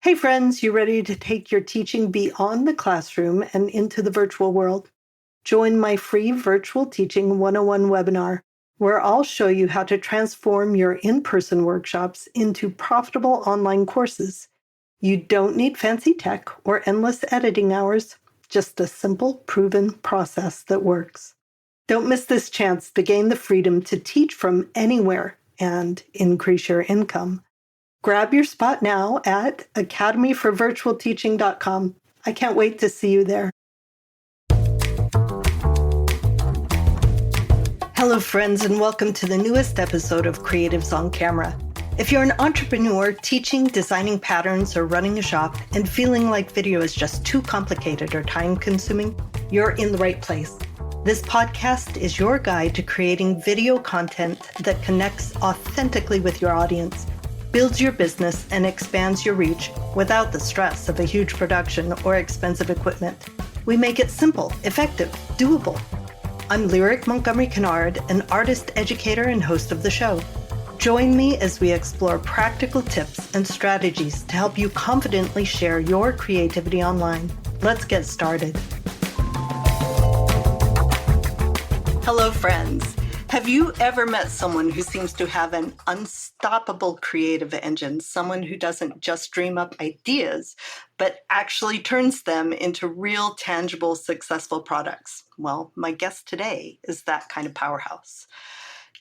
Hey friends, you ready to take your teaching beyond the classroom and into the virtual world? Join my free virtual teaching 101 webinar, where I'll show you how to transform your in-person workshops into profitable online courses. You don't need fancy tech or endless editing hours, just a simple, proven process that works. Don't miss this chance to gain the freedom to teach from anywhere and increase your income. Grab your spot now at academyforvirtualteaching.com. I can't wait to see you there. Hello, friends, and welcome to the newest episode of Creatives on Camera. If you're an entrepreneur teaching, designing patterns, or running a shop and feeling like video is just too complicated or time-consuming, you're in the right place. This podcast is your guide to creating video content that connects authentically with your audience, builds your business, and expands your reach without the stress of a huge production or expensive equipment. We make it simple, effective, doable. I'm Lyric Montgomery Kinard, an artist, educator, and host of the show. Join me as we explore practical tips and strategies to help you confidently share your creativity online. Let's get started. Hello, friends. Have you ever met someone who seems to have an unstoppable creative engine, someone who doesn't just dream up ideas, but actually turns them into real, tangible, successful products? Well, my guest today is that kind of powerhouse.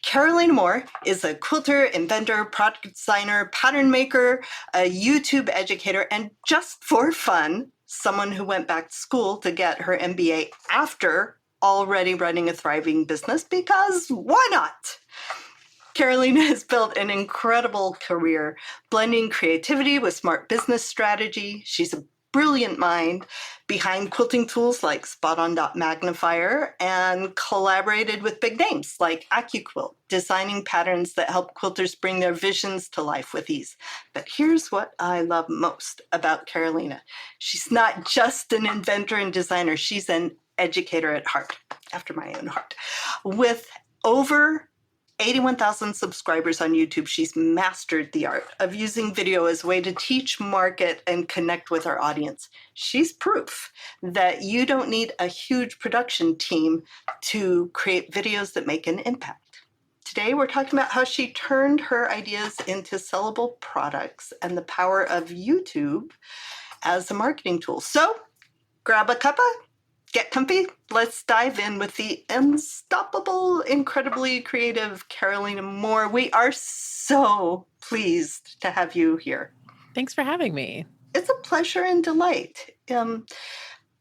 Carolina Moore is a quilter, inventor, product designer, pattern maker, a YouTube educator, and just for fun, someone who went back to school to get her MBA after already running a thriving business, because why not? Carolina has built an incredible career, blending creativity with smart business strategy. She's a brilliant mind behind quilting tools like Spot-On Magnifier and collaborated with big names like AccuQuilt, designing patterns that help quilters bring their visions to life with ease. But here's what I love most about Carolina. She's not just an inventor and designer. She's an educator at heart, after my own heart. With over 81,000 subscribers on YouTube, she's mastered the art of using video as a way to teach, market, and connect with our audience. She's proof that you don't need a huge production team to create videos that make an impact. Today, we're talking about how she turned her ideas into sellable products and the power of YouTube as a marketing tool. So, grab a cuppa, get comfy. Let's dive in with the unstoppable, incredibly creative Carolina Moore. We are so pleased to have you here. Thanks for having me. It's a pleasure and delight.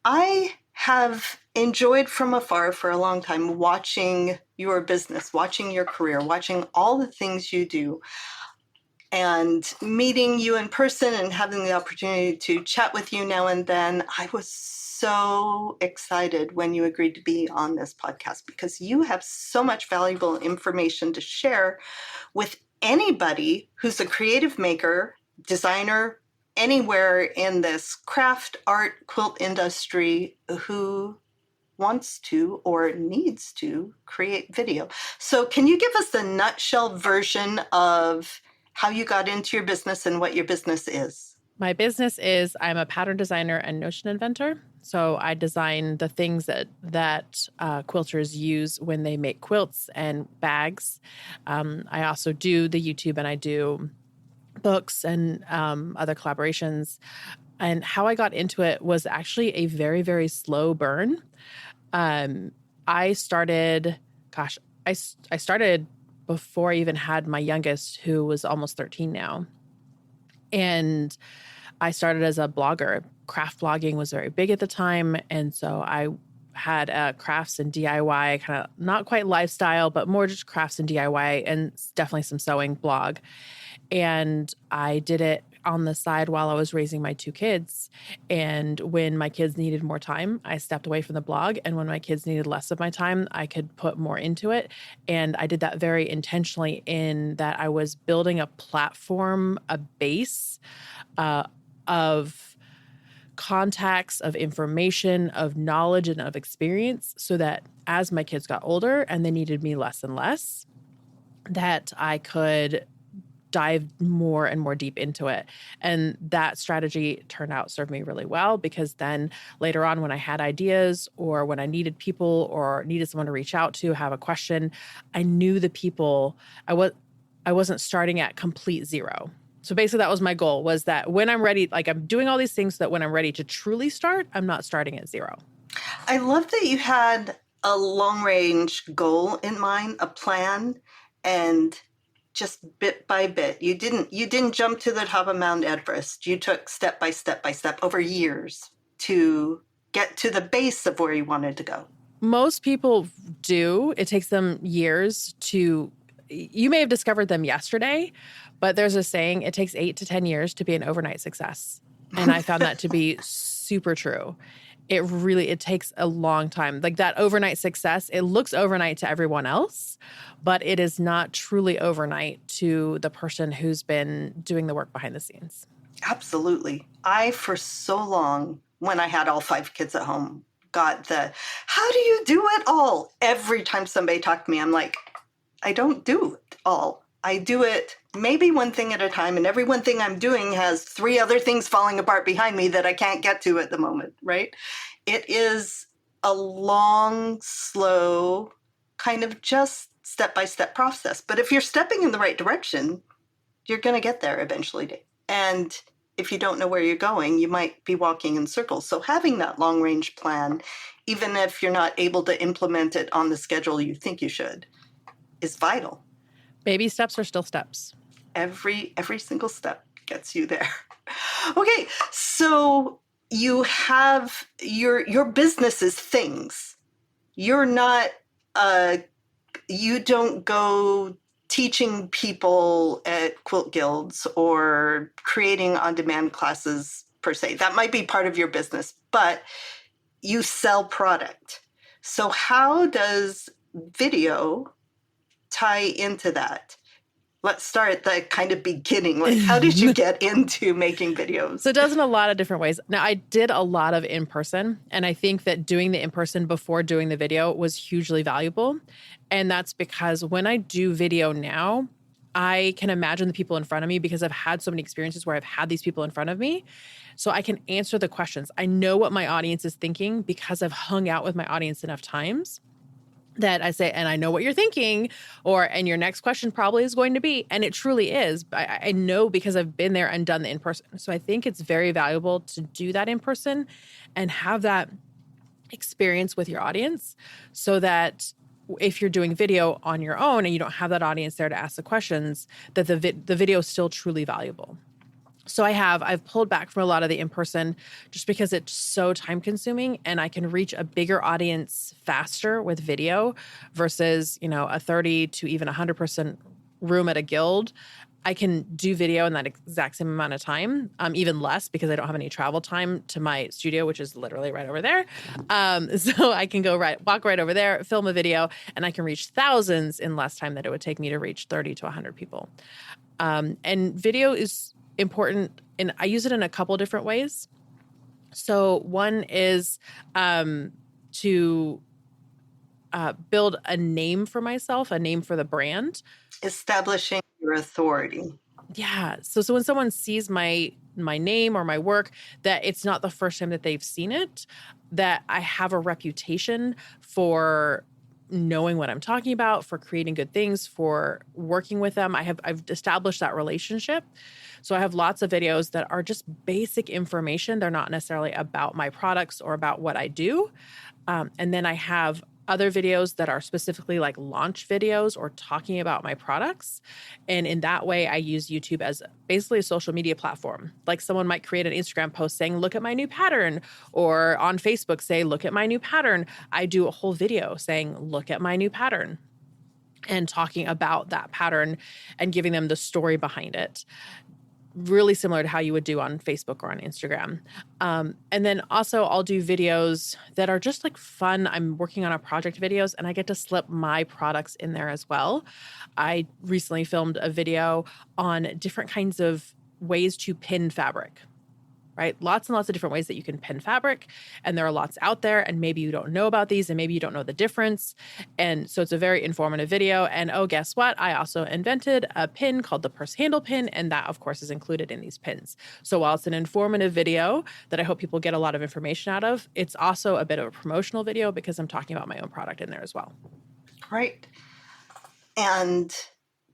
I have enjoyed from afar for a long time watching your business, watching your career, watching all the things you do, and meeting you in person and having the opportunity to chat with you now and then. I was so excited when you agreed to be on this podcast because you have so much valuable information to share with anybody who's a creative maker, designer, anywhere in this craft, art, quilt industry who wants to or needs to create video. So can you give us the nutshell version of how you got into your business and what your business is? My business is I'm a pattern designer and notion inventor. So I design the things that quilters use when they make quilts and bags. I also do the YouTube and I do books and other collaborations. And how I got into it was actually a very, very slow burn. I started before I even had my youngest, who was almost 13 now. And I started as a blogger. Craft blogging was very big at the time. And so I had a crafts and DIY, kind of not quite lifestyle, but more just crafts and DIY and definitely some sewing blog. And I did it on the side while I was raising my two kids. And when my kids needed more time, I stepped away from the blog. And when my kids needed less of my time, I could put more into it. And I did that very intentionally in that I was building a platform, a base of contacts, of information, of knowledge, and of experience, so that as my kids got older and they needed me less and less, that I could dive more and more deep into it. And that strategy turned out served me really well, because then later on, when I had ideas or when I needed people or needed someone to reach out to, have a question, I knew the people. I wasn't starting at complete zero. So basically that was my goal, was that when I'm ready, like I'm doing all these things so that when I'm ready to truly start, I'm not starting at zero. I love that you had a long range goal in mind, a plan, and just bit by bit. You didn't jump to the top of Mount Everest. You took step by step by step over years to get to the base of where you wanted to go. Most people do. It takes them years to, you may have discovered them yesterday, but there's a saying, it takes 8 to 10 years to be an overnight success. And I found that to be super true. It takes a long time. Like that overnight success, it looks overnight to everyone else, but it is not truly overnight to the person who's been doing the work behind the scenes. Absolutely. For so long, when I had all 5 kids at home, got how do you do it all? Every time somebody talked to me, I'm like, I don't do it all. I do it maybe one thing at a time, and every one thing I'm doing has 3 other things falling apart behind me that I can't get to at the moment, right? It is a long, slow, kind of just step-by-step process. But if you're stepping in the right direction, you're going to get there eventually. And if you don't know where you're going, you might be walking in circles. So having that long-range plan, even if you're not able to implement it on the schedule you think you should, is vital. Baby steps are still steps. Every single step gets you there. Okay, so you have your business is things. You're not you don't go teaching people at quilt guilds or creating on-demand classes per se. That might be part of your business, but you sell product. So how does video tie into that? Let's start at the kind of beginning. Like, how did you get into making videos? So it does in a lot of different ways. Now, I did a lot of in-person, and I think that doing the in-person before doing the video was hugely valuable. And that's because when I do video now, I can imagine the people in front of me, because I've had so many experiences where I've had these people in front of me. So I can answer the questions. I know what my audience is thinking because I've hung out with my audience enough times that I say, and I know what you're thinking, and your next question probably is going to be, and it truly is. I know because I've been there and done the in-person. So I think it's very valuable to do that in person and have that experience with your audience, so that if you're doing video on your own and you don't have that audience there to ask the questions, that the video is still truly valuable. So I've pulled back from a lot of the in-person just because it's so time consuming, and I can reach a bigger audience faster with video versus, a 30 to even 100% room at a guild. I can do video in that exact same amount of time, even less, because I don't have any travel time to my studio, which is literally right over there. So I can walk right over there, film a video, and I can reach thousands in less time than it would take me to reach 30 to 100 people. And video is important, and I use it in a couple different ways. So one is to build a name for myself, a name for the brand. Establishing your authority. Yeah. So when someone sees my name or my work, that it's not the first time that they've seen it, that I have a reputation for knowing what I'm talking about, for creating good things, for working with them. I've established that relationship. So I have lots of videos that are just basic information. They're not necessarily about my products or about what I do. And then I have other videos that are specifically like launch videos or talking about my products. And in that way, I use YouTube as basically a social media platform. Like someone might create an Instagram post saying, look at my new pattern, or on Facebook say, look at my new pattern. I do a whole video saying, look at my new pattern, and talking about that pattern and giving them the story behind it. Really similar to how you would do on Facebook or on Instagram. And then also I'll do videos that are just like fun. I'm working on a project videos, and I get to slip my products in there as well. I recently filmed a video on different kinds of ways to pin fabric. right? Lots and lots of different ways that you can pin fabric. And there are lots out there. And maybe you don't know about these and maybe you don't know the difference. And so it's a very informative video. And oh, guess what? I also invented a pin called the purse handle pin. And that, of course, is included in these pins. So while it's an informative video that I hope people get a lot of information out of, it's also a bit of a promotional video because I'm talking about my own product in there as well. Right. And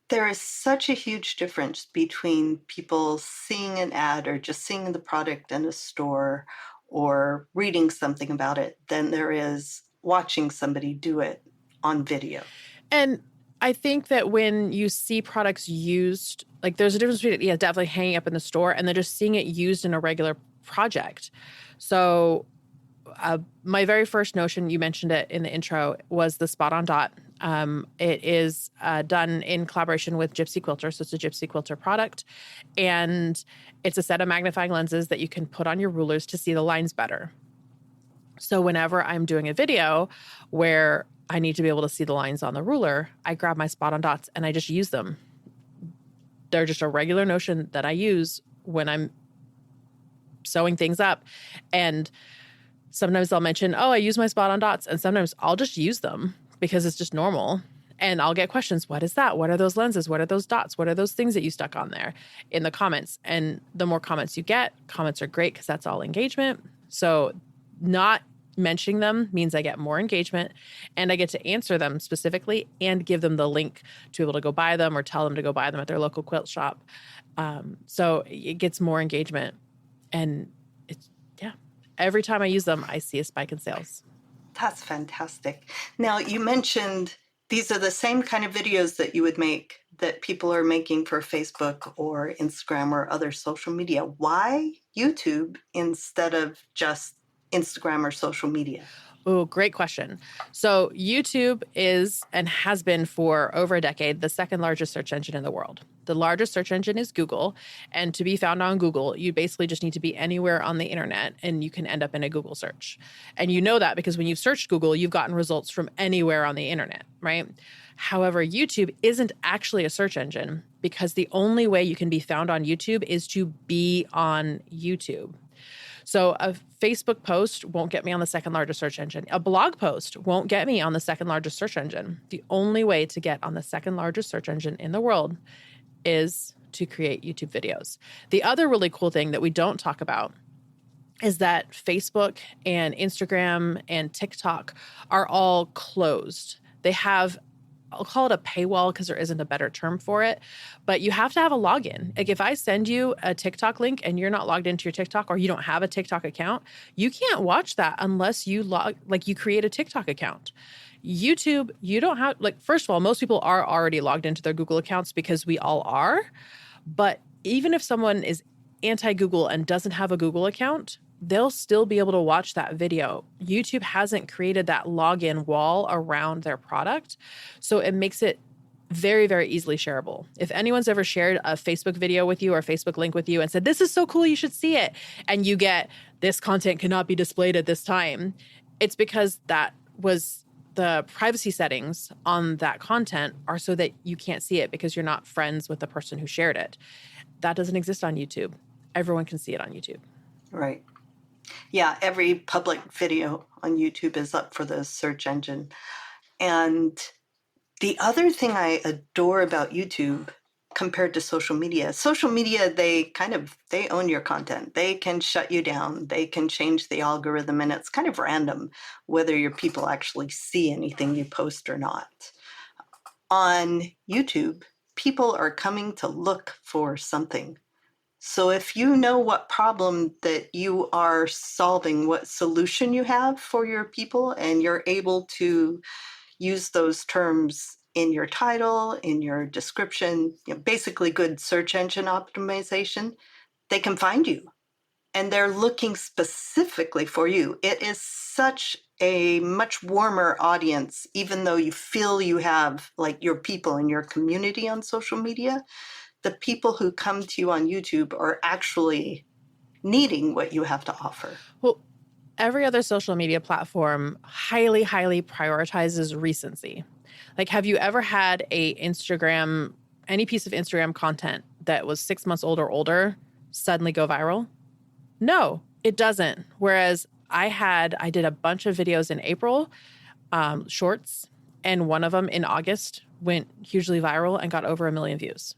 there is such a huge difference between people seeing an ad or just seeing the product in a store or reading something about it than there is watching somebody do it on video. And I think that when you see products used, like there's a difference between, definitely hanging up in the store and then just seeing it used in a regular project. So my very first notion, you mentioned it in the intro, was the spot on dot. It is done in collaboration with Gypsy Quilter. So it's a Gypsy Quilter product. And it's a set of magnifying lenses that you can put on your rulers to see the lines better. So whenever I'm doing a video where I need to be able to see the lines on the ruler, I grab my spot on dots and I just use them. They're just a regular notion that I use when I'm sewing things up. And sometimes I'll mention, oh, I use my spot on dots. And sometimes I'll just use them because it's just normal. And I'll get questions. What is that? What are those lenses? What are those dots? What are those things that you stuck on there in the comments? And the more comments you get, comments are great because that's all engagement. So not mentioning them means I get more engagement and I get to answer them specifically and give them the link to be able to go buy them or tell them to go buy them at their local quilt shop. So it gets more engagement. And it's, every time I use them, I see a spike in sales. That's fantastic. Now, you mentioned these are the same kind of videos that you would make that people are making for Facebook or Instagram or other social media. Why YouTube instead of just Instagram or social media? Oh, great question. So YouTube is and has been for over a decade the second largest search engine in the world. The largest search engine is Google. And to be found on Google, you basically just need to be anywhere on the internet and you can end up in a Google search. And you know that because when you've searched Google, you've gotten results from anywhere on the internet, right? However, YouTube isn't actually a search engine because the only way you can be found on YouTube is to be on YouTube. So a Facebook post won't get me on the second largest search engine. A blog post won't get me on the second largest search engine. The only way to get on the second largest search engine in the world is to create YouTube videos. The other really cool thing that we don't talk about is that Facebook and Instagram and TikTok are all closed. They have, I'll call it a paywall because there isn't a better term for it, but you have to have a login. Like if I send you a TikTok link and you're not logged into your TikTok or you don't have a TikTok account, you can't watch that unless you you create a TikTok account. YouTube, you don't have, first of all, most people are already logged into their Google accounts because we all are. But even if someone is anti-Google and doesn't have a Google account, they'll still be able to watch that video. YouTube hasn't created that login wall around their product. So it makes it very, very easily shareable. If anyone's ever shared a Facebook video with you or a Facebook link with you and said, this is so cool, you should see it, and you get, this content cannot be displayed at this time, it's because that was the privacy settings on that content are so that you can't see it because you're not friends with the person who shared it. That doesn't exist on YouTube. Everyone can see it on YouTube. Right. Yeah, every public video on YouTube is up for the search engine. And the other thing I adore about YouTube compared to social media, they own your content. They can shut you down. They can change the algorithm, and it's kind of random whether your people actually see anything you post or not. On YouTube, people are coming to look for something. So if you know what problem that you are solving, what solution you have for your people, and you're able to use those terms in your title, in your description, basically good search engine optimization, they can find you. And they're looking specifically for you. It is such a much warmer audience, even though you feel you have your people in your community on social media. The people who come to you on YouTube are actually needing what you have to offer. Well, every other social media platform highly, highly prioritizes recency. Have you ever had any piece of Instagram content that was 6 months old or older suddenly go viral? No, it doesn't. Whereas I did a bunch of videos in April, shorts, and one of them in August went hugely viral and got over 1 million views.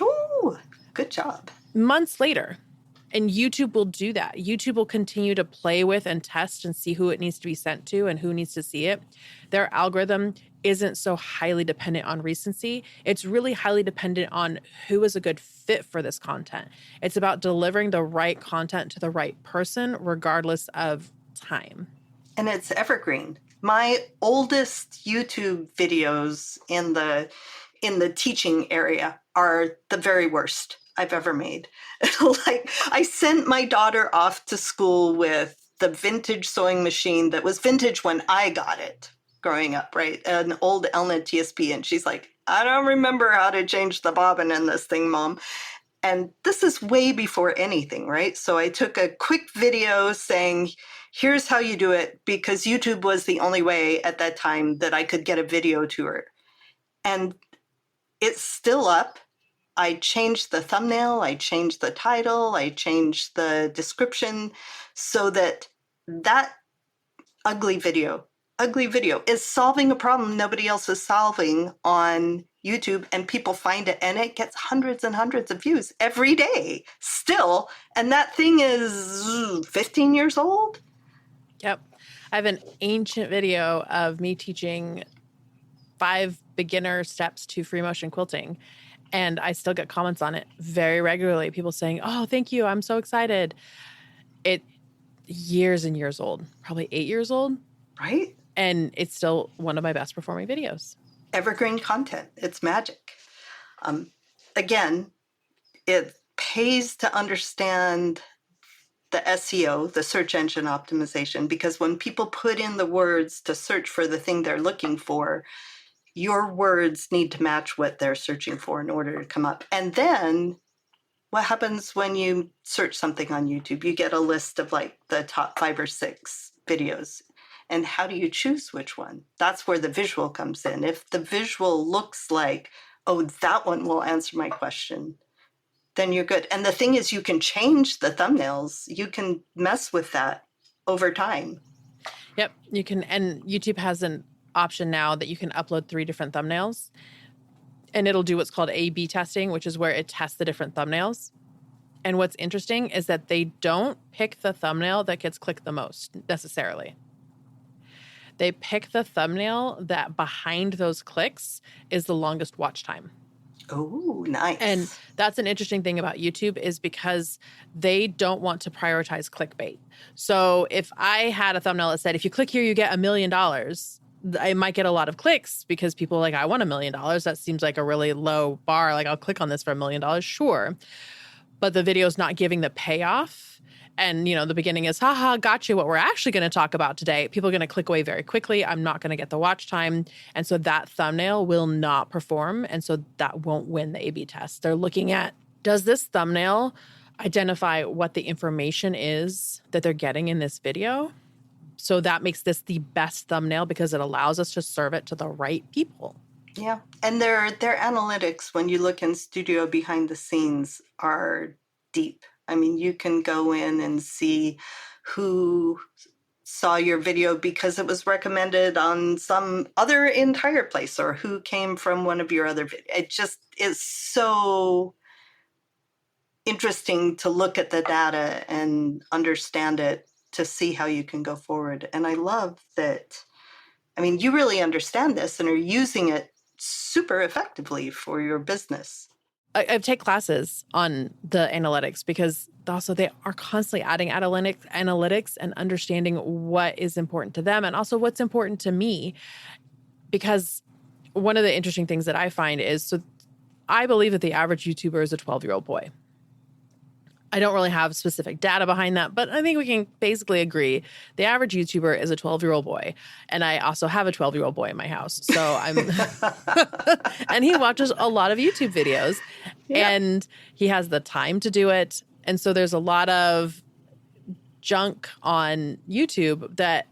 Ooh, good job. Months later. And YouTube will do that. YouTube will continue to play with and test and see who it needs to be sent to and who needs to see it. Their algorithm isn't so highly dependent on recency. It's really highly dependent on who is a good fit for this content. It's about delivering the right content to the right person, regardless of time. And it's evergreen. My oldest YouTube videos in the teaching area are the very worst I've ever made. Like, I sent my daughter off to school with the vintage sewing machine that was vintage when I got it growing up, right? An old Elna TSP. And she's like, I don't remember how to change the bobbin in this thing, Mom. And this is way before anything, right? So I took a quick video saying, here's how you do it, because YouTube was the only way at that time that I could get a video to her. And it's still up. I changed the thumbnail, I changed the title, I changed the description so that that ugly video is solving a problem nobody else is solving on YouTube, and people find it, and it gets hundreds and hundreds of views every day still. And that thing is 15 years old. Yep. I have an ancient video of me teaching 5 beginner steps to free motion quilting. And I still get comments on it very regularly. People saying, oh, thank you. I'm so excited. It years and years old, probably 8 years old. Right. And it's still one of my best performing videos. Evergreen content. It's magic. Again, it pays to understand the SEO, the search engine optimization, because when people put in the words to search for the thing they're looking for, your words need to match what they're searching for in order to come up. And then what happens when you search something on YouTube? You get a list of like the top 5 or 6 videos. And how do you choose which one? That's where the visual comes in. If the visual looks like, oh, that one will answer my question, then you're good. And the thing is, you can change the thumbnails. You can mess with that over time. Yep, you can. And YouTube has an option now that you can upload 3 different thumbnails, and it'll do what's called A/B testing, which is where it tests the different thumbnails. And what's interesting is that they don't pick the thumbnail that gets clicked the most necessarily. They pick the thumbnail that behind those clicks is the longest watch time. Oh, nice. And that's an interesting thing about YouTube, is because they don't want to prioritize clickbait. So if I had a thumbnail that said, if you click here, you get $1 million, I might get a lot of clicks because people are like, I want $1 million. That seems like a really low bar. Like, I'll click on this for $1 million. Sure. But the video is not giving the payoff. And, the beginning is, haha, got you. What we're actually going to talk about today, people are going to click away very quickly. I'm not going to get the watch time. And so that thumbnail will not perform. And so that won't win the A/B test. They're looking at, does this thumbnail identify what the information is that they're getting in this video? So that makes this the best thumbnail because it allows us to serve it to the right people. Yeah. And their analytics, when you look in Studio behind the scenes, are deep. I mean, you can go in and see who saw your video because it was recommended on some other entire place, or who came from one of your other videos. It just is so interesting to look at the data and understand it to see how you can go forward. And I love that. I mean, you really understand this and are using it super effectively for your business. I take classes on the analytics because also they are constantly adding analytics and understanding what is important to them and also what's important to me. Because one of the interesting things that I find is, so I believe that the average YouTuber is a 12-year-old boy. I don't really have specific data behind that, but I think we can basically agree the average YouTuber is a 12-year-old boy. And I also have a 12-year-old boy in my house. So and he watches a lot of YouTube videos and he has the time to do it. And so there's a lot of junk on YouTube that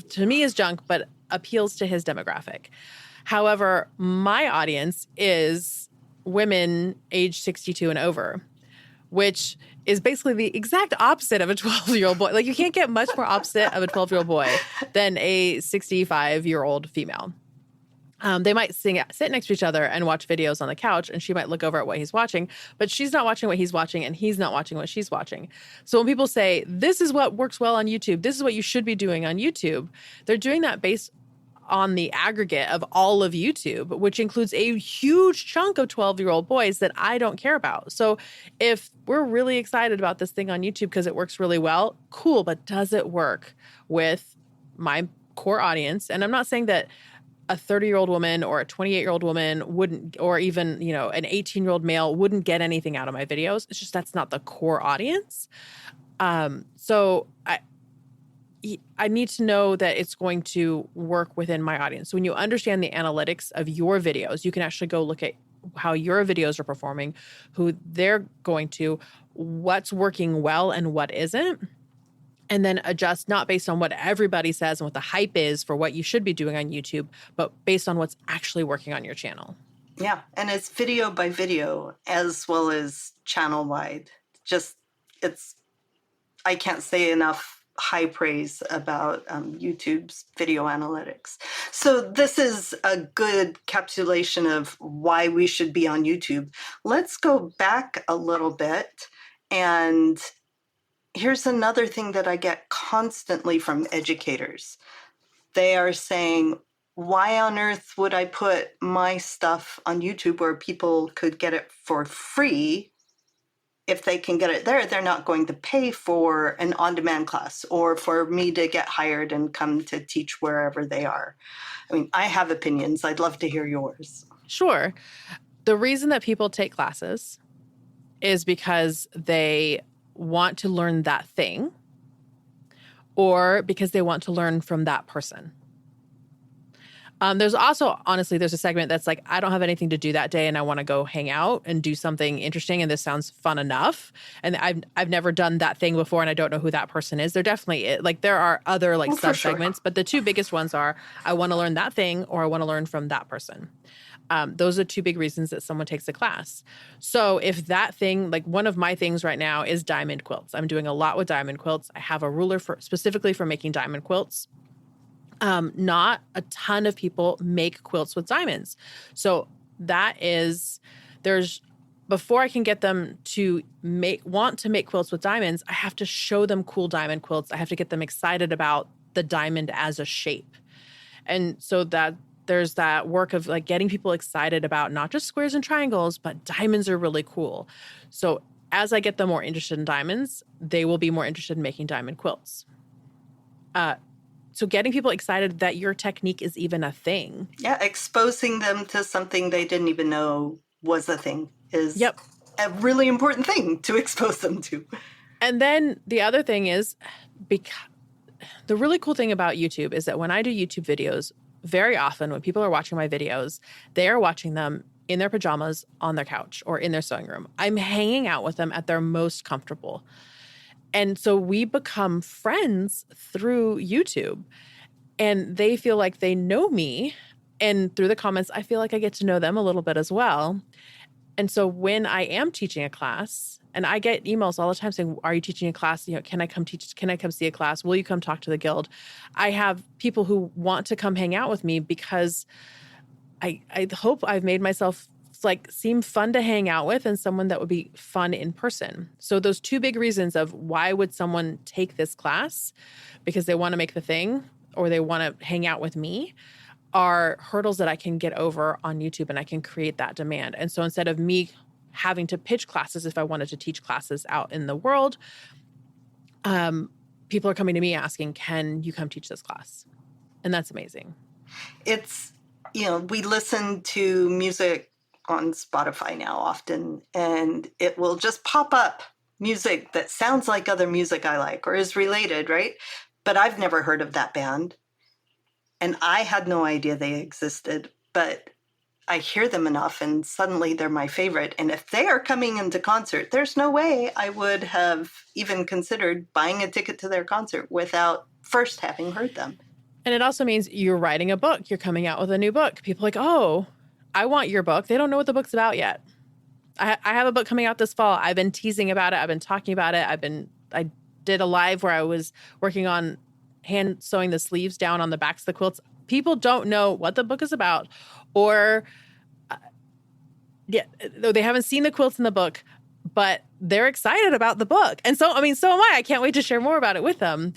to me is junk, but appeals to his demographic. However, my audience is women age 62 and over, which is basically the exact opposite of a 12-year-old boy. Like, you can't get much more opposite of a 12-year-old boy than a 65-year-old female. They might sit next to each other and watch videos on the couch, and she might look over at what he's watching, but she's not watching what he's watching, and he's not watching what she's watching. So when people say, this is what works well on YouTube, this is what you should be doing on YouTube, they're doing that based on the aggregate of all of YouTube, which includes a huge chunk of 12-year-old boys that I don't care about. So if we're really excited about this thing on YouTube because it works really well, cool, but does it work with my core audience? And I'm not saying that a 30-year-old woman or a 28-year-old woman wouldn't, or even, you know, an 18-year-old male wouldn't get anything out of my videos. It's just that's not the core audience. So I need to know that it's going to work within my audience. So when you understand the analytics of your videos, you can actually go look at how your videos are performing, who they're going to, what's working well and what isn't, and then adjust not based on what everybody says and what the hype is for what you should be doing on YouTube, but based on what's actually working on your channel. Yeah, and it's video by video as well as channel wide. I can't say enough high praise about YouTube's video analytics. So this is a good encapsulation of why we should be on YouTube. Let's go back a little bit. And here's another thing that I get constantly from educators. They are saying, why on earth would I put my stuff on YouTube where people could get it for free? If they can get it there, they're not going to pay for an on-demand class or for me to get hired and come to teach wherever they are. I mean, I have opinions. I'd love to hear yours. Sure. The reason that people take classes is because they want to learn that thing or because they want to learn from that person. There's also, honestly, there's a segment that's like, I don't have anything to do that day and I want to go hang out and do something interesting and this sounds fun enough. And I've never done that thing before and I don't know who that person is. There definitely, like, there are other like sub-segments, but the two biggest ones are I want to learn that thing or I want to learn from that person. Those are two big reasons that someone takes a class. So if that thing, like one of my things right now is diamond quilts. I'm doing a lot with diamond quilts. I have a ruler specifically for making diamond quilts. Not a ton of people make quilts with diamonds. So before I can get them to want to make quilts with diamonds, I have to show them cool diamond quilts. I have to get them excited about the diamond as a shape. And so there's that work of like getting people excited about not just squares and triangles, but diamonds are really cool. So as I get them more interested in diamonds, they will be more interested in making diamond quilts. So getting people excited that your technique is even a thing. Yeah, exposing them to something they didn't even know was a thing is a really important thing to expose them to. And then the other thing is, the really cool thing about YouTube is that when I do YouTube videos, very often when people are watching my videos, they are watching them in their pajamas on their couch or in their sewing room. I'm hanging out with them at their most comfortable. And so we become friends through YouTube and they feel like they know me. And through the comments, I feel like I get to know them a little bit as well. And so when I am teaching a class, and I get emails all the time saying, are you teaching a class? You know, can I come teach? Can I come see a class? Will you come talk to the guild? I have people who want to come hang out with me because I hope I've made myself like seem fun to hang out with and someone that would be fun in person. So those two big reasons of why would someone take this class, because they want to make the thing or they want to hang out with me, are hurdles that I can get over on YouTube and I can create that demand. And so instead of me having to pitch classes, if I wanted to teach classes out in the world, people are coming to me asking, can you come teach this class? And that's amazing. It's, we listen to music on Spotify now often, and it will just pop up music that sounds like other music I like or is related, right? But I've never heard of that band. And I had no idea they existed, but I hear them enough and suddenly they're my favorite. And if they are coming into concert, there's no way I would have even considered buying a ticket to their concert without first having heard them. And it also means you're writing a book. You're coming out with a new book. People are like, oh, I want your book. They don't know what the book's about yet. I have a book coming out this fall. I've been teasing about it. I've been talking about it. I did a live where I was working on hand sewing the sleeves down on the backs of the quilts. People don't know what the book is about, or they haven't seen the quilts in the book, but they're excited about the book. And so, I mean, so am I. I can't wait to share more about it with them.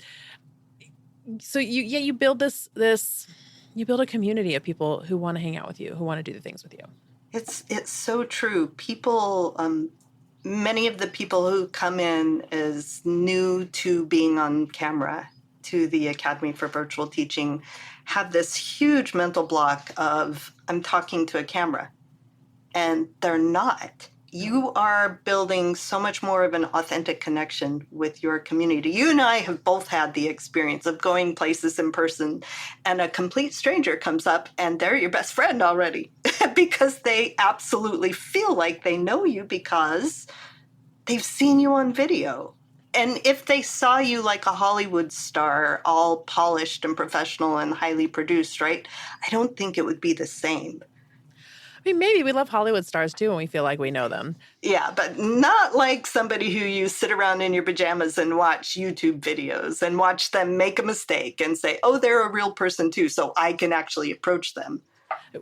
So you build you build a community of people who want to hang out with you, who want to do the things with you. It's so true. People, many of the people who come in as new to being on camera to the Academy for Virtual Teaching have this huge mental block of, I'm talking to a camera. And they're not. You are building so much more of an authentic connection with your community. You and I have both had the experience of going places in person and a complete stranger comes up and they're your best friend already because they absolutely feel like they know you because they've seen you on video. And if they saw you like a Hollywood star, all polished and professional and highly produced, right? I don't think it would be the same. I mean, maybe we love Hollywood stars too when we feel like we know them. Yeah, but not like somebody who you sit around in your pajamas and watch YouTube videos and watch them make a mistake and say, oh, they're a real person too, so I can actually approach them.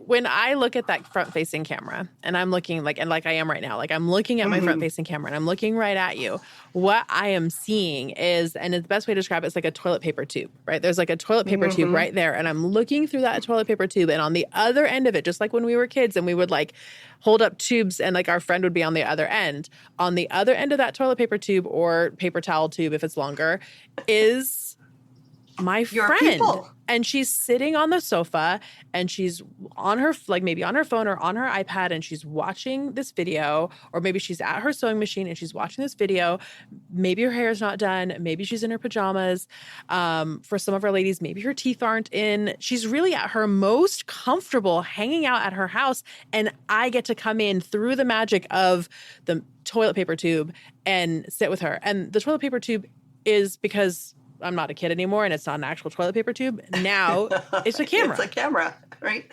When I look at that front-facing camera and I'm looking like I am right now, like I'm looking at my front-facing camera and I'm looking right at you, what I am seeing is, and the best way to describe it is like a toilet paper tube, right? There's like a toilet paper tube right there. And I'm looking through that toilet paper tube. And on the other end of it, just like when we were kids and we would like hold up tubes and like our friend would be on the other end of that toilet paper tube or paper towel tube, if it's longer, is my friend. People. And she's sitting on the sofa and she's on her, like maybe on her phone or on her iPad, and she's watching this video, or maybe she's at her sewing machine and she's watching this video. Maybe her hair is not done. Maybe she's in her pajamas. For some of our ladies, maybe her teeth aren't in. She's really at her most comfortable hanging out at her house. And I get to come in through the magic of the toilet paper tube and sit with her. And the toilet paper tube is because I'm not a kid anymore and it's not an actual toilet paper tube. Now it's a camera. It's a camera, right?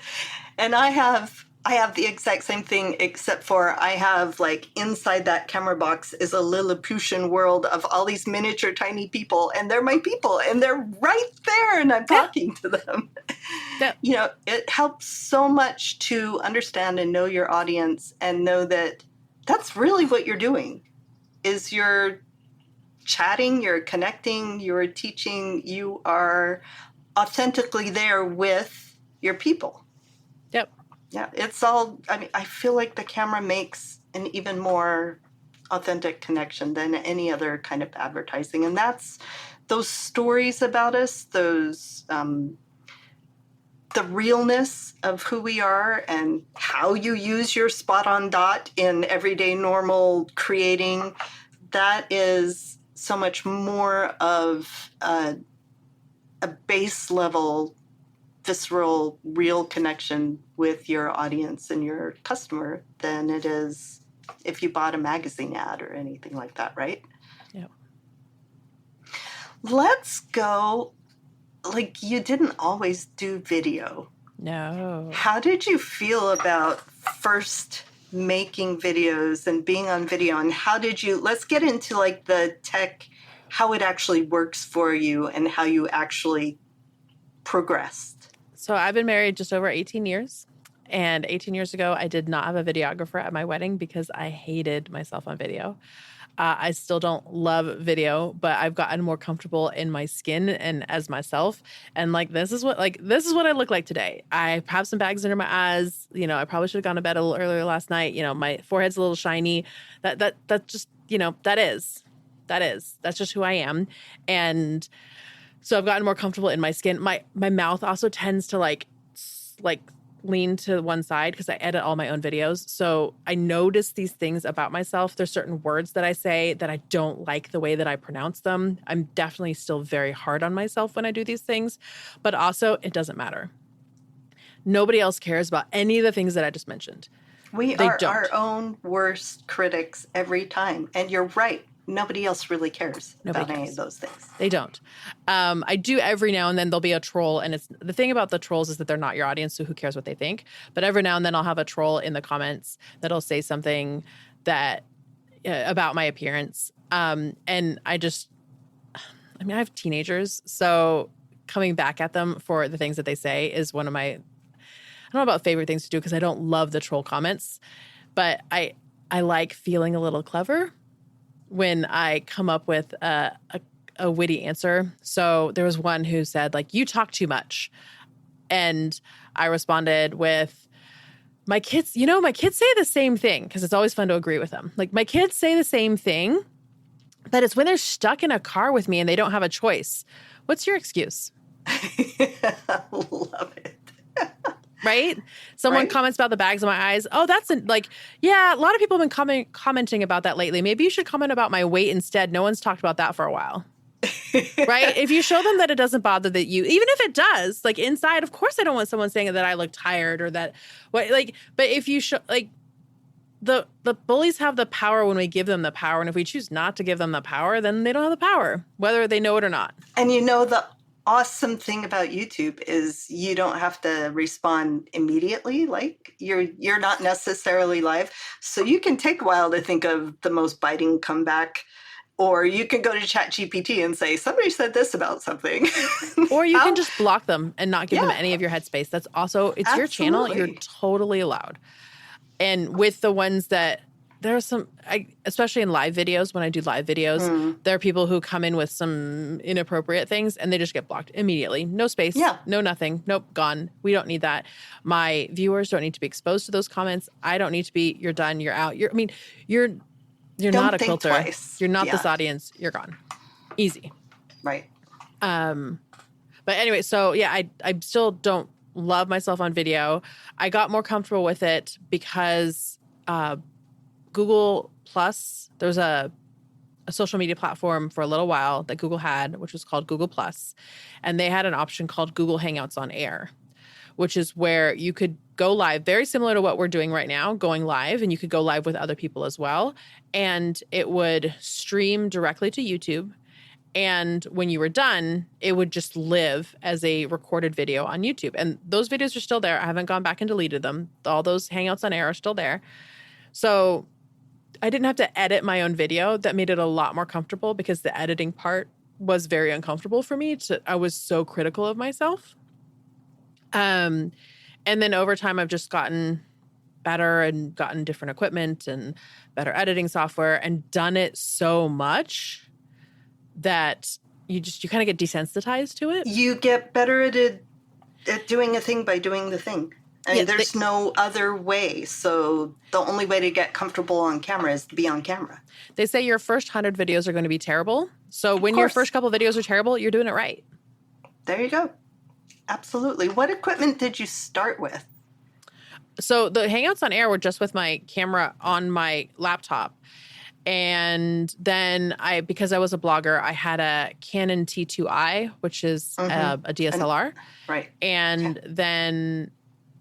And I have the exact same thing, except for I have like inside that camera box is a Lilliputian world of all these miniature tiny people, and they're my people and they're right there and I'm talking to them. You know, it helps so much to understand and know your audience and know that that's really what you're doing is you're chatting, you're connecting, you're teaching, you are authentically there with your people. Yep. Yeah, it's all, I mean, I feel like the camera makes an even more authentic connection than any other kind of advertising. And that's those stories about us, those, the realness of who we are and how you use your spot on dot in everyday normal creating. That is so much more of a base level, visceral, real connection with your audience and your customer than it is if you bought a magazine ad or anything like that, right? Yeah. Let's go, like you didn't always do video. No. How did you feel about first making videos and being on video, and how did you, let's get into like the tech, how it actually works for you and how you actually progressed? So I've been married just over 18 years. And 18 years ago, I did not have a videographer at my wedding because I hated myself on video. I still don't love video, but I've gotten more comfortable in my skin and as myself. And this is what I look like today. I have some bags under my eyes. You know, I probably should have gone to bed a little earlier last night. You know, my forehead's a little shiny. That's just, you know, that's just who I am. And so I've gotten more comfortable in my skin. My mouth also tends to like lean to one side because I edit all my own videos. So I notice these things about myself. There's certain words that I say that I don't like the way that I pronounce them. I'm definitely still very hard on myself when I do these things, but also it doesn't matter. Nobody else cares about any of the things that I just mentioned. We are our own worst critics every time. And you're right. Nobody else really cares about any of those things. They don't. I do every now and then there'll be a troll. And it's the thing about the trolls is that they're not your audience, so who cares what they think? But every now and then I'll have a troll in the comments that'll say something that about my appearance. And I have teenagers, so coming back at them for the things that they say is one of my, I don't know about favorite things to do because I don't love the troll comments, but I like feeling a little clever when I come up with a witty answer. So there was one who said, like, you talk too much. And I responded with, my kids say the same thing, because it's always fun to agree with them. Like, my kids say the same thing, but it's when they're stuck in a car with me and they don't have a choice. What's your excuse? Love it. Right? Someone comments about the bags in my eyes. Oh, yeah, a lot of people have been commenting about that lately. Maybe you should comment about my weight instead. No one's talked about that for a while. Right? If you show them that it doesn't bother that you, even if it does, like inside, of course I don't want someone saying that I look tired or that, but if you show, like, the bullies have the power when we give them the power. And if we choose not to give them the power, then they don't have the power, whether they know it or not. And the awesome thing about YouTube is you don't have to respond immediately. Like, you're not necessarily live. So you can take a while to think of the most biting comeback. Or you can go to ChatGPT and say, somebody said this about something. Or you can just block them and not give them any of your headspace. That's also, it's your channel. You're totally allowed. And with the ones that, there are some, especially in live videos, when I do live videos, there are people who come in with some inappropriate things and they just get blocked immediately. No space, no nothing, nope, gone. We don't need that. My viewers don't need to be exposed to those comments. I don't need to be, you're done, you're out. You're not a quilter. Twice. You're not this audience. You're gone. Easy. Right. But anyway, so yeah, I still don't love myself on video. I got more comfortable with it because Google Plus, there was a social media platform for a little while that Google had, which was called Google Plus, and they had an option called Google Hangouts on Air, which is where you could go live, very similar to what we're doing right now, going live, and you could go live with other people as well. And it would stream directly to YouTube. And when you were done, it would just live as a recorded video on YouTube. And those videos are still there. I haven't gone back and deleted them. All those Hangouts on Air are still there. So I didn't have to edit my own video. That made it a lot more comfortable because the editing part was very uncomfortable for me. I was so critical of myself. And then over time, I've just gotten better and gotten different equipment and better editing software and done it so much that you kind of get desensitized to it. You get better at doing a thing by doing the thing. I mean, there's no other way. So the only way to get comfortable on camera is to be on camera. They say your first 100 videos are going to be terrible. So when your first couple videos are terrible, you're doing it right. There you go. Absolutely. What equipment did you start with? So the Hangouts on Air were just with my camera on my laptop. And then because I was a blogger, I had a Canon T2i, which is a DSLR. Right. And then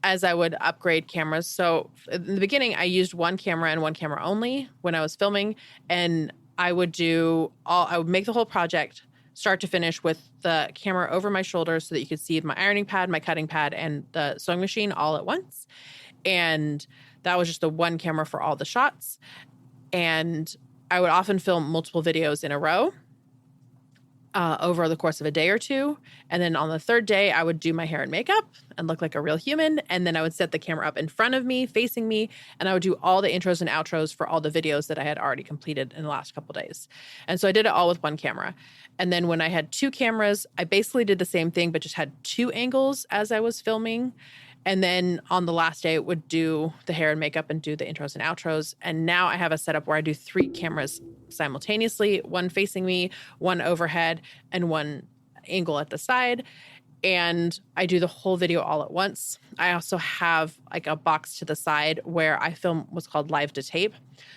as I would upgrade cameras. So in the beginning, I used one camera and one camera only when I was filming. And I would make the whole project start to finish with the camera over my shoulder so that you could see my ironing pad, my cutting pad, and the sewing machine all at once. And that was just the one camera for all the shots. And I would often film multiple videos in a row over the course of a day or two. And then on the third day, I would do my hair and makeup and look like a real human. And then I would set the camera up in front of me, facing me, and I would do all the intros and outros for all the videos that I had already completed in the last couple of days. And so I did it all with one camera. And then when I had two cameras, I basically did the same thing, but just had two angles as I was filming. And then on the last day, would do the hair and makeup and do the intros and outros. And now I have a setup where I do three cameras simultaneously, one facing me, one overhead, and one angle at the side. And I do the whole video all at once. I also have like a box to the side where I film what's called live to tape.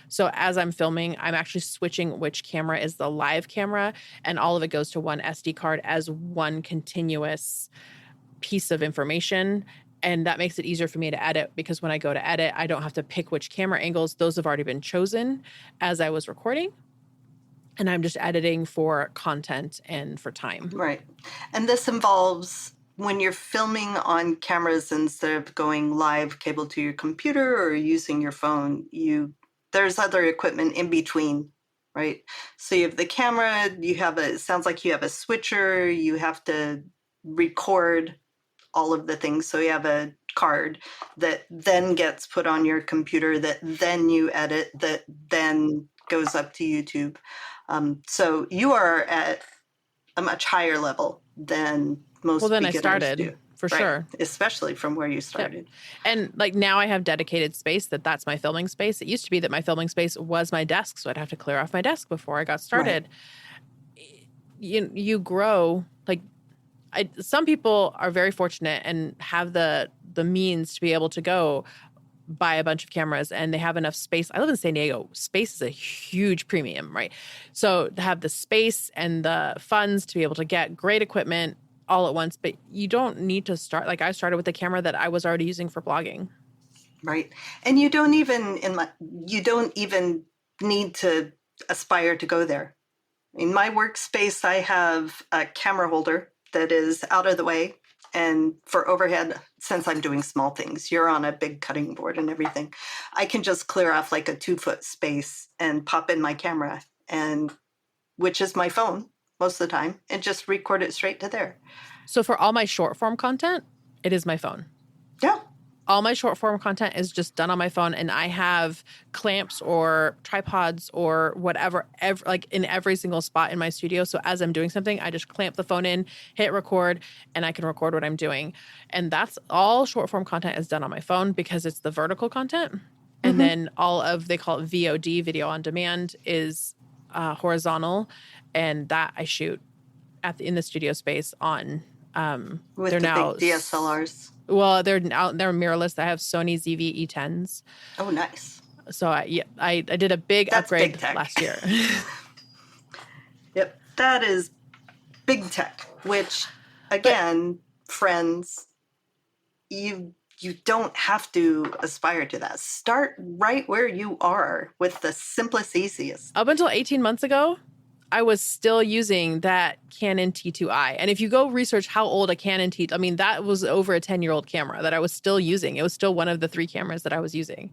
So as I'm filming, I'm actually switching which camera is the live camera, and all of it goes to one SD card as one continuous piece of information. And that makes it easier for me to edit, because when I go to edit, I don't have to pick which camera angles. Those have already been chosen as I was recording. And I'm just editing for content and for time. Right. And this involves, when you're filming on cameras, instead of going live cable to your computer or using your phone, you there's other equipment in between, right? So you have the camera, it sounds like you have a switcher, you have to record all of the things. So you have a card that then gets put on your computer, that then you edit, that then goes up to YouTube. So you are at a much higher level than most Well, then I beginners do. started, for Right. sure. Especially from where you started. And like now I have dedicated space that's my filming space. It used to be that my filming space was my desk, so I'd have to clear off my desk before I got started. Right. You grow, like some people are very fortunate and have the means to be able to go buy a bunch of cameras and they have enough space. I live in San Diego. Space is a huge premium, right? So to have the space and the funds to be able to get great equipment all at once, but you don't need to start. Like I started with a camera that I was already using for blogging. Right. And you don't even need to aspire to go there. In my workspace, I have a camera holder that is out of the way. And for overhead, since I'm doing small things, you're on a big cutting board and everything, I can just clear off like a 2-foot space and pop in my camera, and which is my phone most of the time, and just record it straight to there. So for all my short form content, it is my phone. Yeah. All my short form content is just done on my phone, and I have clamps or tripods or whatever, like in every single spot in my studio. So as I'm doing something, I just clamp the phone in, hit record, and I can record what I'm doing. And that's all short form content is done on my phone because it's the vertical content. And then all of, they call it VOD, video on demand, is horizontal, and that I shoot in the studio space on. With the big DSLRs. Well, they're mirrorless. I have Sony ZV E10s. Oh, nice. So I did a big upgrade last year. Yep, that is big tech. Which, again, friends, you don't have to aspire to that. Start right where you are with the simplest, easiest. Up until 18 months ago, I was still using that Canon T2i. And if you go research how old a Canon I mean, that was over a 10-year-old camera that I was still using. It was still one of the 3 cameras that I was using.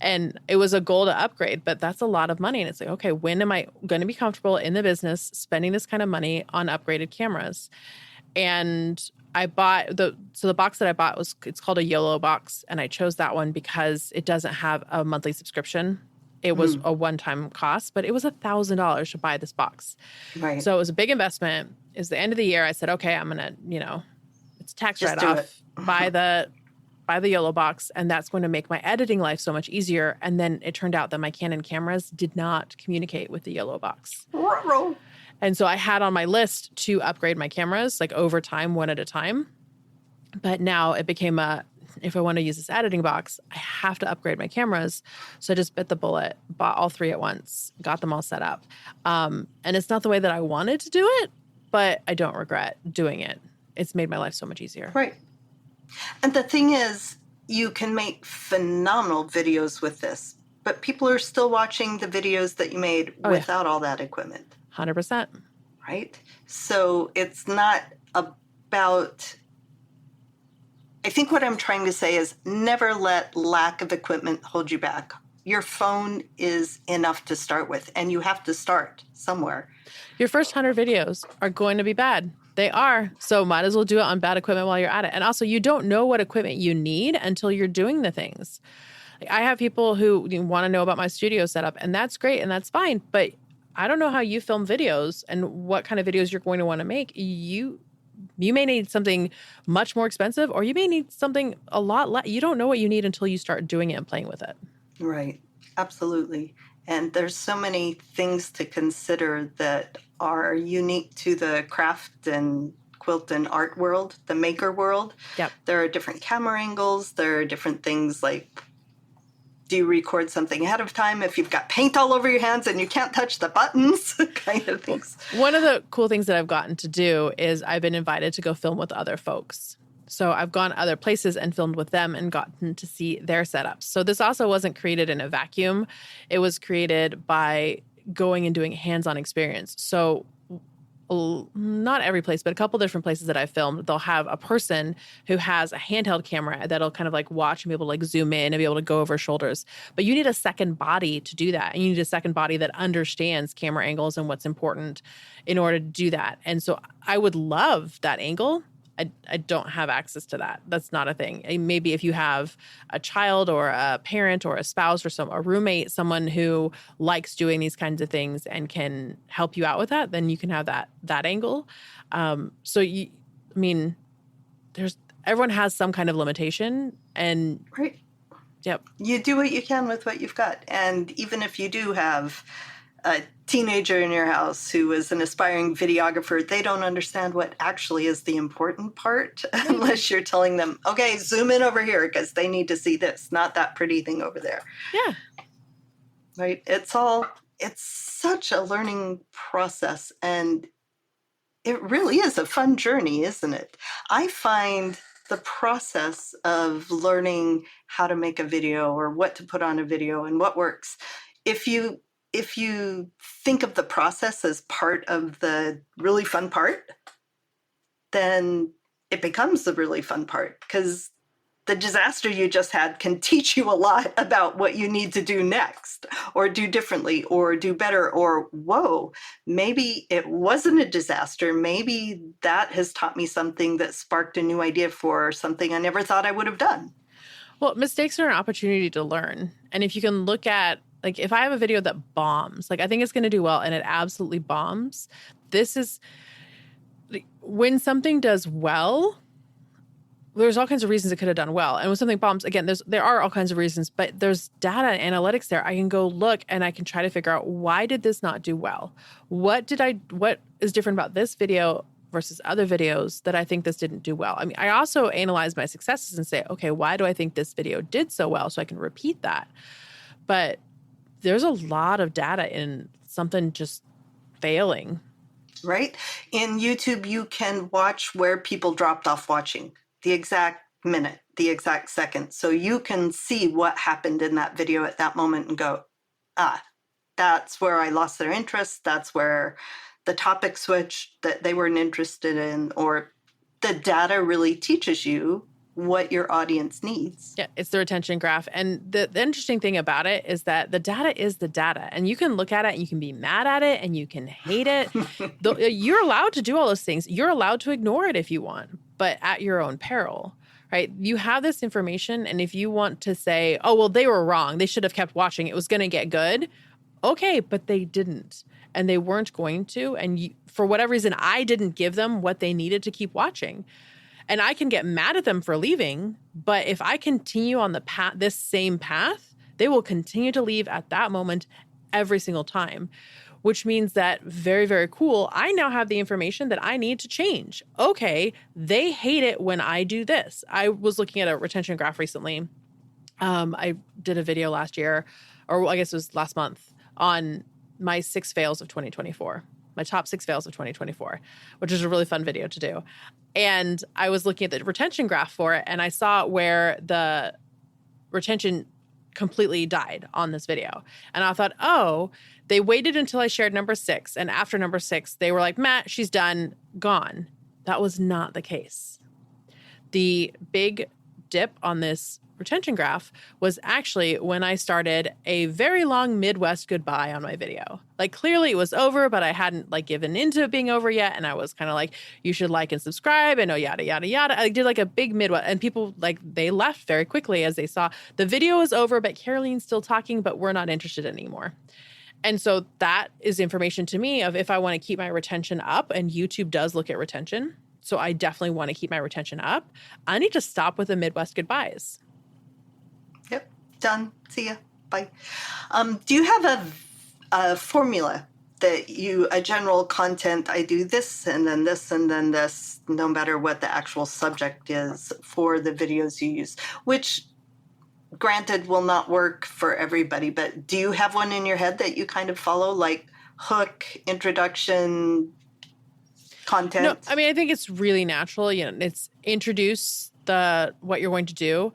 And it was a goal to upgrade, but that's a lot of money. And it's like, okay, when am I going to be comfortable in the business spending this kind of money on upgraded cameras? And I bought the box that I bought it's called a YOLO box. And I chose that one because it doesn't have a monthly subscription. It was a one-time cost, but it was $1,000 to buy this box. Right. So it was a big investment. It was the end of the year. I said, okay, I'm going to, it's tax write-off. Buy the YOLO box, and that's going to make my editing life so much easier. And then it turned out that my Canon cameras did not communicate with the YOLO box. And so I had on my list to upgrade my cameras, like over time, one at a time. But now it became if I want to use this editing box, I have to upgrade my cameras. So I just bit the bullet, bought all 3 at once, got them all set up. And it's not the way that I wanted to do it, but I don't regret doing it. It's made my life so much easier. Right. And the thing is, you can make phenomenal videos with this, but people are still watching the videos that you made without all that equipment. 100%. Right? So it's not about... I think what I'm trying to say is never let lack of equipment hold you back. Your phone is enough to start with, and you have to start somewhere. Your first 100 videos are going to be bad. They are. So might as well do it on bad equipment while you're at it. And also, you don't know what equipment you need until you're doing the things. Like, I have people who want to know about my studio setup, and that's great and that's fine. But I don't know how you film videos and what kind of videos you're going to want to make. You may need something much more expensive, or you may need something a lot less. You don't know what you need until you start doing it and playing with it. Right. Absolutely. And there's so many things to consider that are unique to the craft and quilt and art world, the maker world. Yep. There are different camera angles. There are different things like, do you record something ahead of time if you've got paint all over your hands and you can't touch the buttons, kind of things. One of the cool things that I've gotten to do is I've been invited to go film with other folks. So I've gone other places and filmed with them and gotten to see their setups. So this also wasn't created in a vacuum. It was created by going and doing hands-on experience. So not every place, but a couple different places that I've filmed, they'll have a person who has a handheld camera that'll kind of like watch and be able to like zoom in and be able to go over shoulders. But you need a second body to do that. And you need a second body that understands camera angles and what's important in order to do that. And so I would love that angle. I don't have access to that. That's not a thing. And maybe if you have a child or a parent or a spouse or a roommate, someone who likes doing these kinds of things and can help you out with that, then you can have that angle. Everyone has some kind of limitation, and Right. Yep. You do what you can with what you've got. And even if you do have a teenager in your house who is an aspiring videographer, they don't understand what actually is the important part unless you're telling them, okay, zoom in over here because they need to see this, not that pretty thing over there. Yeah. Right? It's such a learning process, and it really is a fun journey, isn't it? I find the process of learning how to make a video or what to put on a video and what works, if you think of the process as part of the really fun part, then it becomes the really fun part, because the disaster you just had can teach you a lot about what you need to do next or do differently or do better, or whoa, maybe it wasn't a disaster. Maybe that has taught me something that sparked a new idea for something I never thought I would have done. Well, mistakes are an opportunity to learn. And if you can look at, like, if I have a video that bombs, like I think it's going to do well and it absolutely bombs, this is when something does well, there's all kinds of reasons it could have done well. And when something bombs, again, there are all kinds of reasons, but there's data and analytics there. I can go look and I can try to figure out, why did this not do well? What is different about this video versus other videos that I think this didn't do well? I mean, I also analyze my successes and say, okay, why do I think this video did so well? So I can repeat that. But there's a lot of data in something just failing. Right? In YouTube, you can watch where people dropped off watching, the exact minute, the exact second. So you can see what happened in that video at that moment and go, that's where I lost their interest. That's where the topic switched that they weren't interested in, or the data really teaches you what your audience needs. Yeah, it's the retention graph. And the interesting thing about it is that the data is the data. And you can look at it and you can be mad at it and you can hate it. You're allowed to do all those things. You're allowed to ignore it if you want, but at your own peril, right? You have this information, and if you want to say, oh, well, they were wrong, they should have kept watching, it was going to get good. Okay, but they didn't. And they weren't going to. And for whatever reason, I didn't give them what they needed to keep watching. And I can get mad at them for leaving, but if I continue on this same path, they will continue to leave at that moment every single time, which means that very, very cool. I now have the information that I need to change. Okay, they hate it when I do this. I was looking at a retention graph recently. I did a video last year, or I guess it was last month, on my 6 fails of 2024. My top 6 fails of 2024, which is a really fun video to do. And I was looking at the retention graph for it, and I saw where the retention completely died on this video. And I thought, oh, they waited until I shared number 6. And after number 6, they were like, Matt, she's done, gone. That was not the case. The big dip on this retention graph was actually when I started a very long Midwest goodbye on my video. Like, clearly it was over, but I hadn't like given into it being over yet. And I was kind of like, you should like and subscribe and yada, yada, yada. I did like a big Midwest, and people they left very quickly as they saw the video is over, but Caroline's still talking, but we're not interested anymore. And so that is information to me of if I want to keep my retention up, and YouTube does look at retention. So I definitely want to keep my retention up. I need to stop with the Midwest goodbyes. Yep. Done. See ya. Bye. Do you have a formula that a general content, I do this and then this and then this, no matter what the actual subject is for the videos you use, which granted will not work for everybody, but do you have one in your head that you kind of follow, like hook, introduction, content? No, I mean, I think it's really natural. It's introduce what you're going to do.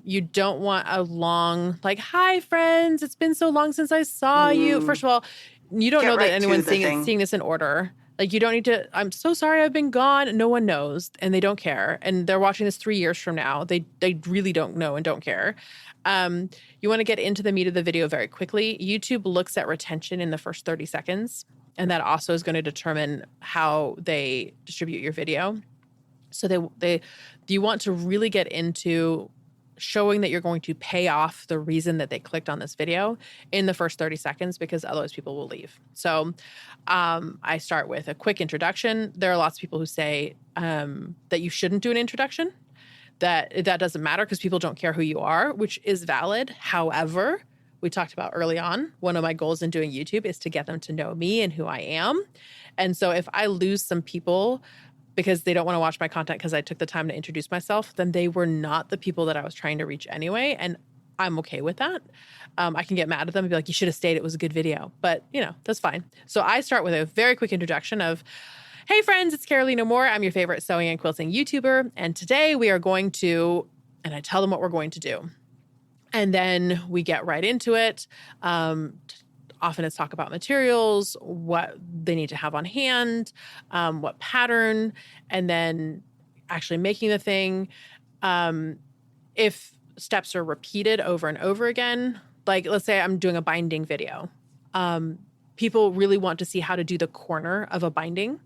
You don't want a long, like, hi friends, it's been so long since I saw you. First of all, you don't know that anyone's seeing this in order. Like, you don't need to, I'm so sorry I've been gone. No one knows, and they don't care. And they're watching this 3 years from now. They really don't know and don't care. You want to get into the meat of the video very quickly. YouTube looks at retention in the first 30 seconds, and that also is going to determine how they distribute your video. So you want to really get into showing that you're going to pay off the reason that they clicked on this video in the first 30 seconds, because otherwise people will leave. So I start with a quick introduction. There are lots of people who say that you shouldn't do an introduction, that doesn't matter because people don't care who you are, which is valid. However, we talked about early on, one of my goals in doing YouTube is to get them to know me and who I am. And so if I lose some people because they don't want to watch my content because I took the time to introduce myself, then they were not the people that I was trying to reach anyway. And I'm okay with that. I can get mad at them and be like, you should have stayed. It was a good video. But, that's fine. So I start with a very quick introduction of, hey, friends, it's Carolina Moore. I'm your favorite sewing and quilting YouTuber. And today we are going to, and I tell them what we're going to do. And then we get right into it. Often it's talk about materials, what they need to have on hand, what pattern, and then actually making the thing. If steps are repeated over and over again, like let's say I'm doing a binding video. People really want to see how to do the corner of a binding.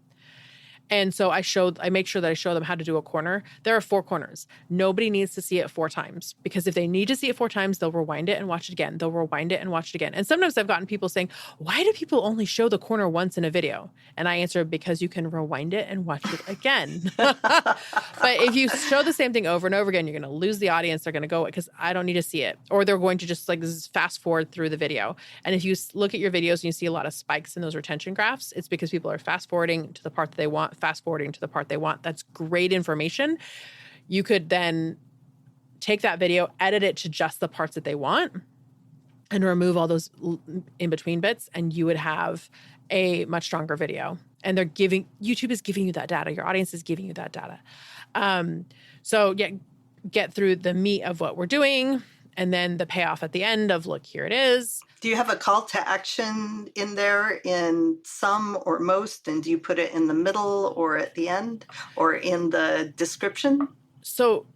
And so I make sure that I show them how to do a corner. There are 4 corners. Nobody needs to see it 4 times, because if they need to see it 4 times, they'll rewind it and watch it again. They'll rewind it and watch it again. And sometimes I've gotten people saying, why do people only show the corner once in a video? And I answer, because you can rewind it and watch it again. But if you show the same thing over and over again, you're going to lose the audience. They're going to go, because I don't need to see it. Or they're going to just fast forward through the video. And if you look at your videos and you see a lot of spikes in those retention graphs, it's because people are fast forwarding to the part that they want, fast forwarding to the part they want. That's great information. You could then take that video, edit it to just the parts that they want, and remove all those in-between bits, and you would have a much stronger video. And YouTube is giving you that data. Your audience is giving you that data. So get through the meat of what we're doing, and then the payoff at the end of, look, here it is. Do you have a call to action in there in some or most? And do you put it in the middle or at the end or in the description? So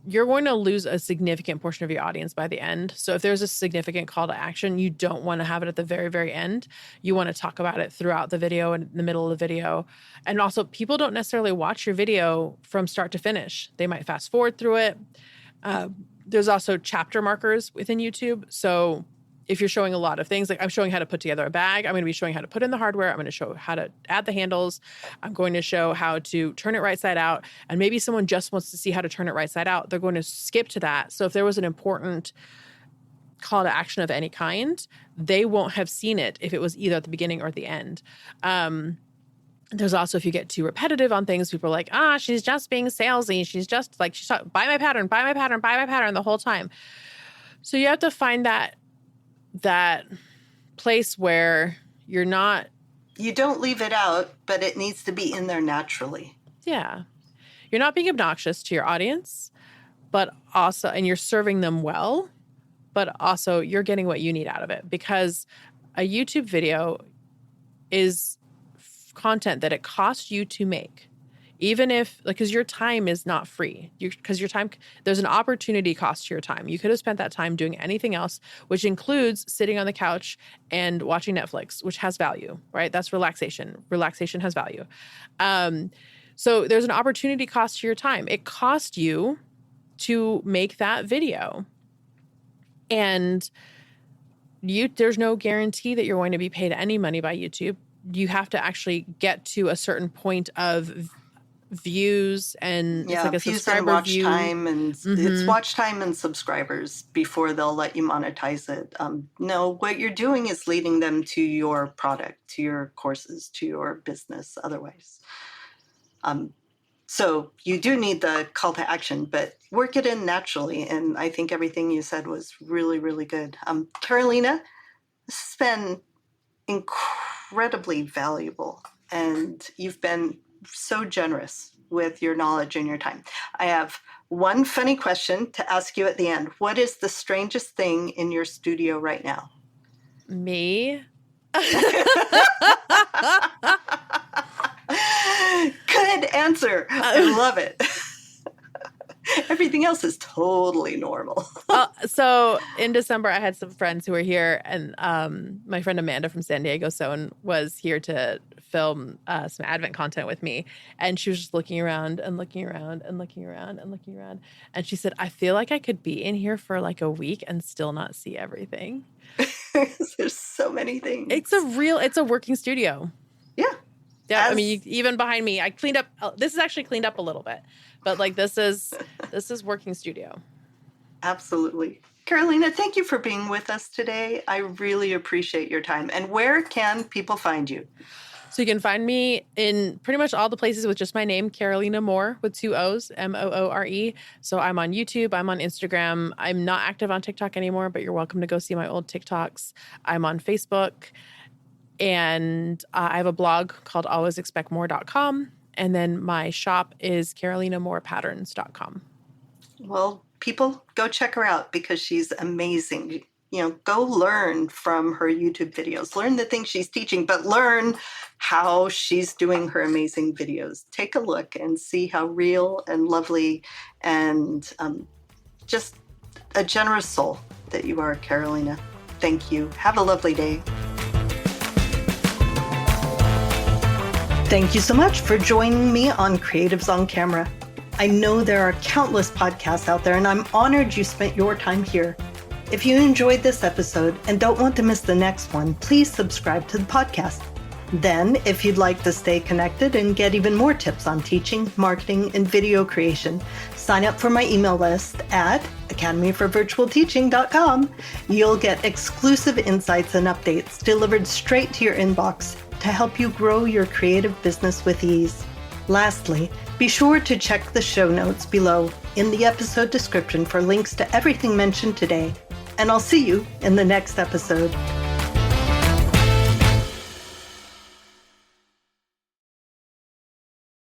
you're going to lose a significant portion of your audience by the end. So if there's a significant call to action, you don't want to have it at the very, very end. You want to talk about it throughout the video and in the middle of the video. And also, people don't necessarily watch your video from start to finish. They might fast forward through it. There's also chapter markers within YouTube. So if you're showing a lot of things, like I'm showing how to put together a bag, I'm going to be showing how to put in the hardware. I'm going to show how to add the handles. I'm going to show how to turn it right side out. And maybe someone just wants to see how to turn it right side out. They're going to skip to that. So if there was an important call to action of any kind, they won't have seen it if it was either at the beginning or at the end. There's also, if you get too repetitive on things, people are like, she's just being salesy. She's just like, she's talking, buy my pattern, buy my pattern, buy my pattern the whole time. So you have to find that place where you're not. You don't leave it out, but it needs to be in there naturally. Yeah. You're not being obnoxious to your audience, but also, and you're serving them well, but also you're getting what you need out of it, because a YouTube video is content that it costs you to make, even if, because your time is not free, because your time, there's an opportunity cost to your time. You could have spent that time doing anything else, which includes sitting on the couch and watching Netflix, which has value, right? That's relaxation. Relaxation has value. So there's an opportunity cost to your time. It cost you to make that video, and there's no guarantee that you're going to be paid any money by YouTube. You have to actually get to a certain point of views and it's like a views subscriber and watch view. time, and it's watch time and subscribers before they'll let you monetize it. No, what you're doing is leading them to your product, to your courses, to your business otherwise. So you do need the call to action, but work it in naturally. And I think everything you said was really, really good. Carolina, this has been incredibly valuable, and you've been so generous with your knowledge and your time. I have one funny question to ask you at the end. What is the strangest thing in your studio right now? Me. dead answer. I love it. Everything else is totally normal. So in December, I had some friends who were here, and my friend Amanda from San Diego was here to film some Advent content with me. And she was just looking around and looking around and looking around and looking around. And she said, I feel like I could be in here for like a week and still not see everything. There's so many things. It's a working studio. Yeah. Yeah. I mean, even behind me, I cleaned up. This is actually cleaned up a little bit, but like this is working studio. Absolutely. Carolina, thank you for being with us today. I really appreciate your time. And where can people find you? So you can find me in pretty much all the places with just my name, Carolina Moore, with 2 O's, Moore. So I'm on YouTube. I'm on Instagram. I'm not active on TikTok anymore, but you're welcome to go see my old TikToks. I'm on Facebook. And I have a blog called alwaysexpectmore.com. And then my shop is carolinamorepatterns.com. Well, people go check her out because she's amazing. Go learn from her YouTube videos. Learn the things she's teaching, but learn how she's doing her amazing videos. Take a look and see how real and lovely and just a generous soul that you are, Carolina. Thank you. Have a lovely day. Thank you so much for joining me on Creatives on Camera. I know there are countless podcasts out there, and I'm honored you spent your time here. If you enjoyed this episode and don't want to miss the next one, please subscribe to the podcast. Then, if you'd like to stay connected and get even more tips on teaching, marketing, and video creation, sign up for my email list at academyforvirtualteaching.com. You'll get exclusive insights and updates delivered straight to your inbox to help you grow your creative business with ease. Lastly, be sure to check the show notes below in the episode description for links to everything mentioned today. And I'll see you in the next episode.